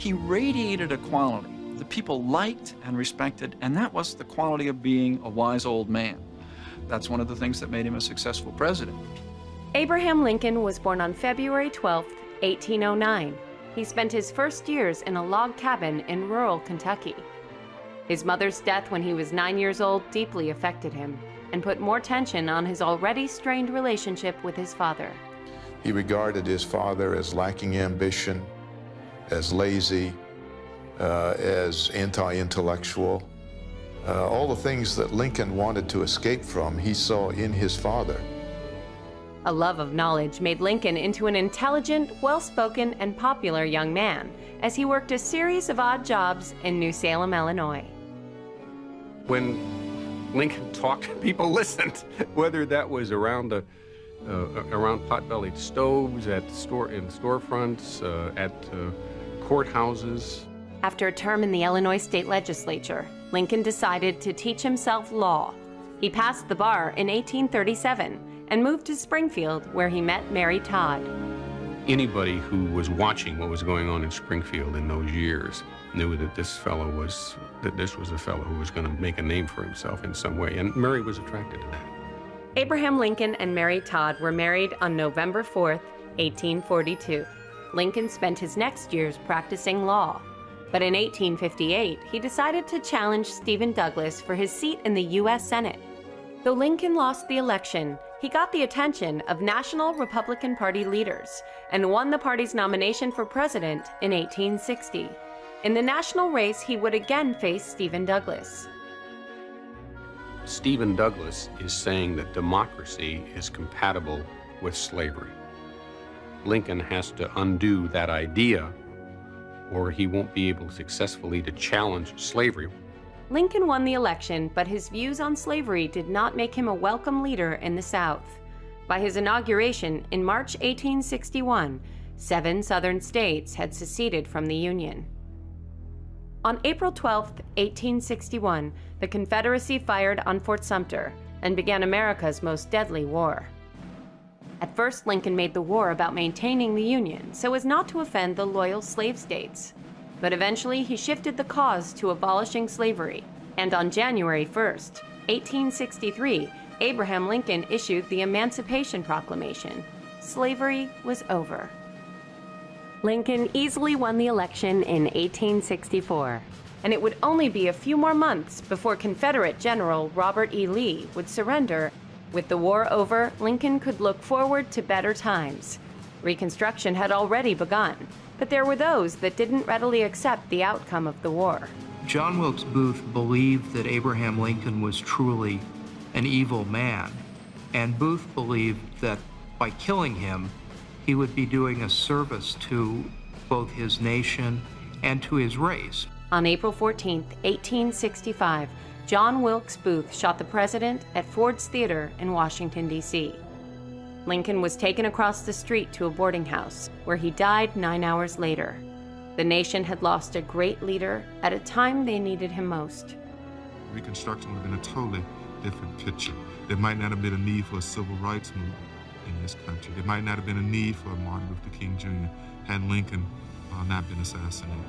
he radiated a quality that people liked and respected, and that was the quality of being a wise old man. That's one of the things that made him a successful president. Abraham Lincoln was born on February 12, 1809. He spent his first years in a log cabin in rural Kentucky. His mother's death when he was 9 years old deeply affected him and put more tension on his already strained relationship with his father. He regarded his father as lacking ambition, as lazy, as anti-intellectual. All the things that Lincoln wanted to escape from, he saw in his father. A love of knowledge made Lincoln into an intelligent, well-spoken, and popular young man as he worked a series of odd jobs in New Salem, Illinois. When Lincoln talked, people listened, whether that was around pot-bellied stoves, in storefronts, at courthouses. After a term in the Illinois state legislature, Lincoln decided to teach himself law. He passed the bar in 1837 and moved to Springfield, where he met Mary Todd. Anybody who was watching what was going on in Springfield in those years knew that this was a fellow who was going to make a name for himself in some way, and Mary was attracted to that. Abraham Lincoln and Mary Todd were married on November 4th, 1842. Lincoln spent his next years practicing law, but in 1858, he decided to challenge Stephen Douglas for his seat in the U.S. Senate. Though Lincoln lost the election, he got the attention of National Republican Party leaders and won the party's nomination for president in 1860. In the national race, he would again face Stephen Douglas. Stephen Douglas is saying that democracy is compatible with slavery. Lincoln has to undo that idea, or he won't be able successfully to challenge slavery. Lincoln won the election, but his views on slavery did not make him a welcome leader in the South. By his inauguration in March 1861, 7 Southern states had seceded from the Union. On April 12, 1861, the Confederacy fired on Fort Sumter and began America's most deadly war. At first, Lincoln made the war about maintaining the Union so as not to offend the loyal slave states. But eventually, he shifted the cause to abolishing slavery, and on January 1st, 1863, Abraham Lincoln issued the Emancipation Proclamation. Slavery was over. Lincoln easily won the election in 1864, and it would only be a few more months before Confederate General Robert E. Lee would surrender. With the war over, Lincoln could look forward to better times. Reconstruction had already begun, but there were those that didn't readily accept the outcome of the war. John Wilkes Booth believed that Abraham Lincoln was truly an evil man, and Booth believed that by killing him, he would be doing a service to both his nation and to his race. On April 14, 1865, John Wilkes Booth shot the president at Ford's Theater in Washington, D.C. Lincoln was taken across the street to a boarding house, where he died 9 hours later. The nation had lost a great leader at a time they needed him most. Reconstruction would have been a totally different picture. There might not have been a need for a civil rights movement in this country. There might not have been a need for Martin Luther King Jr. had Lincoln not been assassinated.